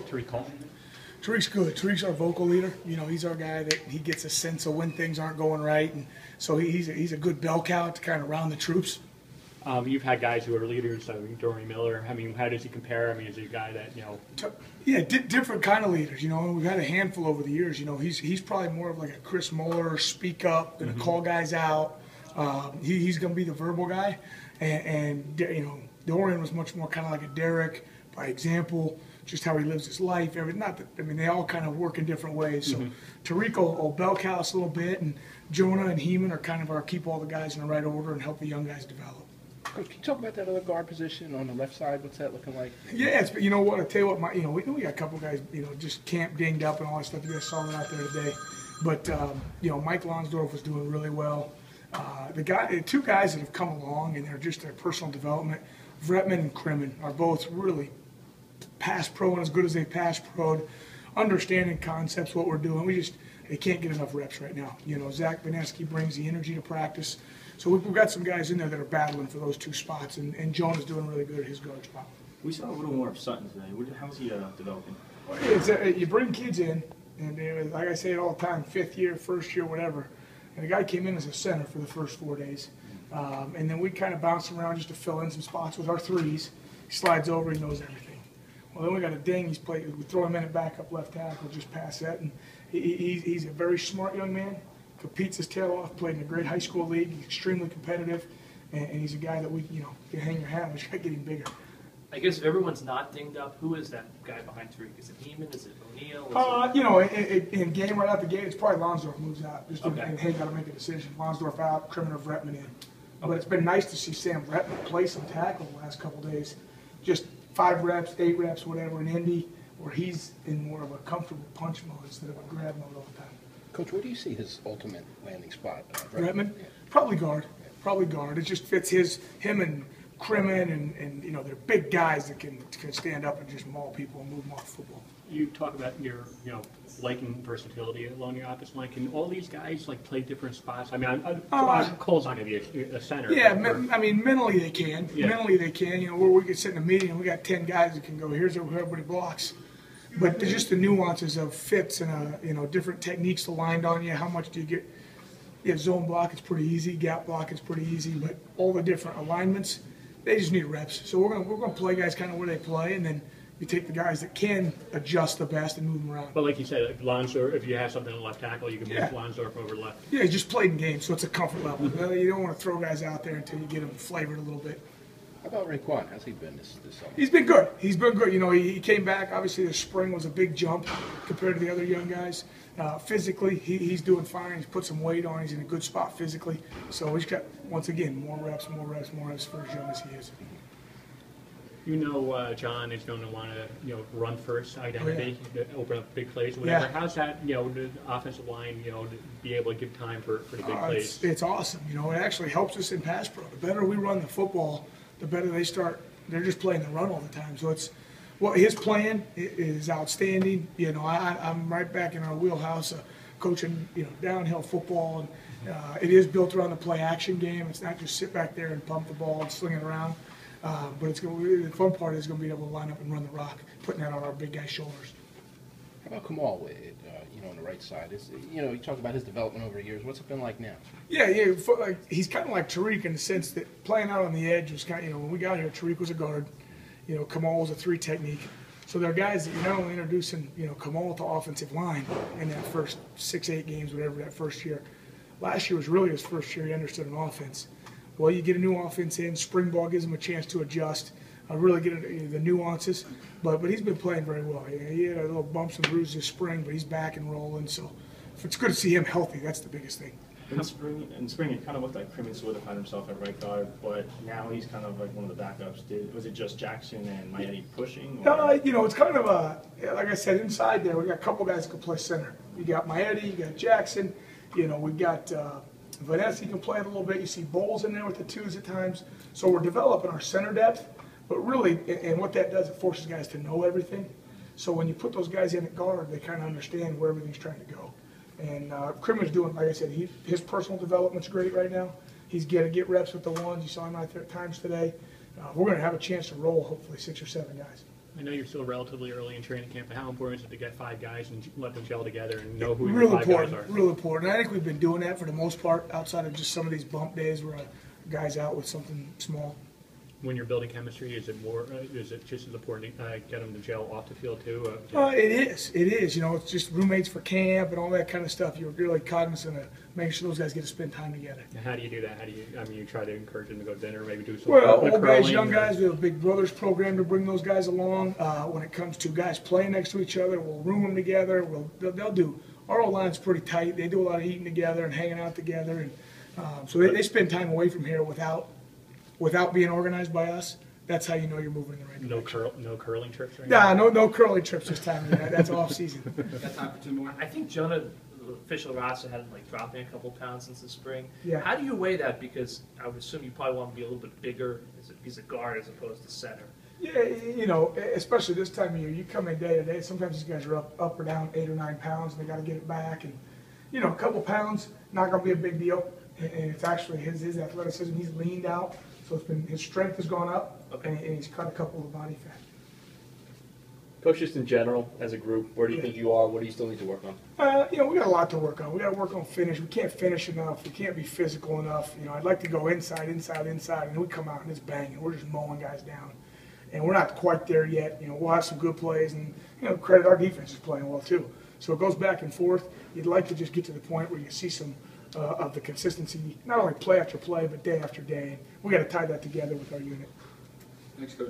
Tariq Coleman? Tariq's good. Tariq's our vocal leader. You know, he's our guy that he gets a sense of when things aren't going right, and so he's a good bell cow to kind of round the troops. You've had guys who are leaders, Dory Miller. I mean, how does he compare? I mean, is he a guy that, you know? Yeah, different kind of leaders. You know, we've had a handful over the years. You know, he's probably more of like a Chris Muller, speak up, going to call guys out. He's going to be the verbal guy, and you know, Dorian was much more kind of like a Derek, by example, just how he lives his life. Not that, I mean, they all kind of work in different ways. So Tariq will bell cow us a little bit, and Jonah and Heeman are kind of our keep all the guys in the right order and help the young guys develop. Coach, can you talk about that other guard position on the left side? What's that looking like? Yeah, you know what? I tell you what, we got a couple guys, just camp dinged up and all that stuff. You guys saw that out there today. But Mike Lonsdorf was doing really well. The two guys that have come along and they're just their personal development, Vretman and Crimmin, are both really pass pro and as good as they pass pro, understanding concepts, what we're doing. They can't get enough reps right now. You know, Zach Beneski brings the energy to practice. So we've got some guys in there that are battling for those two spots, and Jonah's doing really good at his guard spot. We saw a little more of Sutton today. How's he developing? You bring kids in, and like I say it all the time, 5th year, 1st year, whatever. And the guy came in as a center for the first 4 days. And then we kind of bounced him around just to fill in some spots with our threes. He slides over, he knows everything. Well, then we got a ding. We throw him in at backup left tackle, just pass that. And he's a very smart young man. Competes his tail off, played in a great high school league. He's extremely competitive, and he's a guy that we, can hang your hat on. We just got to get him bigger. I guess if everyone's not dinged up, who is that guy behind Tariq? Is it Heeman? Is it O'Neal? In game right out the gate, it's probably Lonsdorf moves out. Okay. And Hay got to make a decision. Lonsdorf out, Crimmin Vretman in. But it's been nice to see Sam Vretman play some tackle the last couple days. Just 5 reps, 8 reps, whatever in Indy, where he's in more of a comfortable punch mode instead of a grab mode all the time. Coach, where do you see his ultimate landing spot? Vretman? Probably guard. Probably guard. It just fits him and Crimmin, and they're big guys that can stand up and just maul people and move them off the football. You talk about your, liking versatility along your offensive line. Can all these guys play different spots? I mean, Cole's not going to be a center. Yeah, mentally they can. Yeah. Mentally they can. Where we could sit in a meeting and we got 10 guys that can go, here's where everybody blocks. But there's just the nuances of fits and different techniques to line on you. How much do you get? Zone block is pretty easy. Gap block is pretty easy. But all the different alignments, they just need reps. So we're gonna play guys kind of where they play, and then you take the guys that can adjust the best and move them around. But like you said, Lonsdorf, if you have something on left tackle, you can move Lonsdorf over left. Yeah, he just played in games, so it's a comfort level. You don't want to throw guys out there until you get them flavored a little bit. How about Raekwon? How's he been this summer? He's been good. He's been good. He came back. Obviously, the spring was a big jump compared to the other young guys. Physically, he's doing fine. He's put some weight on. He's in a good spot physically. So he's got, once again, more reps for as young as he is. John is going to want to, run first identity, open up big plays, whatever. Yeah. How's that, the offensive line, to be able to give time for the big plays? It's awesome. It actually helps us in pass pro. The better we run the football, the better they start. They're just playing the run all the time. So his plan is outstanding. I'm right back in our wheelhouse, coaching, downhill football, and it is built around the play action game. It's not just sit back there and pump the ball and sling it around. But the fun part is going to be able to line up and run the rock, putting that on our big guy's shoulders. How about Kamal, on the right side? You talk about his development over the years. What's it been like now? Yeah, he's kind of like Tariq in the sense that playing out on the edge was kind of, when we got here, Tariq was a guard. Kamal was a 3 technique. So there are guys that you're not only introducing, Kamal to offensive line in that first 6-8 games, whatever, that first year. Last year was really his first year he understood an offense. Well, you get a new offense in. Spring ball gives him a chance to adjust, really get the nuances. But he's been playing very well. He had a little bumps and bruises this spring, but he's back and rolling. So it's good to see him healthy. That's the biggest thing. In spring, it kind of looked like Crimmin solidified himself at right guard, but now he's kind of like one of the backups. Was it just Jackson and Maietti pushing? It's kind of like I said, inside there, we got a couple guys that can play center. You got Maietti, you got Jackson. We got Vanessa can play it a little bit. You see Bowles in there with the 2s at times. So we're developing our center depth. But really, and what that does, it forces guys to know everything. So when you put those guys in at guard, they kind of understand where everything's trying to go. And Crimmin's doing, like I said, his personal development's great right now. He's going to get reps with the ones. You saw him out there at times today. We're going to have a chance to roll, hopefully, 6 or 7 guys. I know you're still relatively early in training camp, but how important is it to get 5 guys and let them gel together and know who Real your 5 guys are? important, real important. I think we've been doing that for the most part, outside of just some of these bump days where a guy's out with something small. When you're building chemistry, is it more? Is it just as important to get them to gel off the field too? It is. It is. You know, it's just roommates for camp and all that kind of stuff. You're really cognizant of making sure those guys get to spend time together. How do you do that? How do you? I mean, you try to encourage them to go to dinner, maybe do some. Well, old guys, curling young or- guys, we have a Big Brothers program to bring those guys along. When it comes to guys playing next to each other, we'll room them together. They'll do. Our old line's pretty tight. They do a lot of eating together and hanging out together, and so they spend time away from here without being organized by us. That's how you know you're moving in the right direction. No curling trips right Nah, no curling trips this time. Yeah, that's off season. Got time for 2 more? I think Jonah, the official roster, had him like dropping a couple pounds since the spring. Yeah. How do you weigh that? Because I would assume you probably want to be a little bit bigger as a piece of guard as opposed to center. Yeah, you know, especially this time of year, you come in day to day. Sometimes these guys are up or down 8 or 9 pounds, and they got to get it back. And you know, a couple pounds not going to be a big deal. And it's actually his athleticism. He's leaned out, so his strength has gone up, and he's cut a couple of body fat. Coach, just in general, as a group, where do you think you are? What do you still need to work on? You know, we got a lot to work on. We got to work on finish. We can't finish enough. We can't be physical enough. You know, I'd like to go inside, and we come out and it's banging. We're just mowing guys down, and we're not quite there yet. You know, we'll have some good plays, and you know, credit our defense is playing well too. So it goes back and forth. You'd like to just get to the point where you see some of the consistency, not only play after play, but day after day. We got to tie that together with our unit. Thanks, Coach.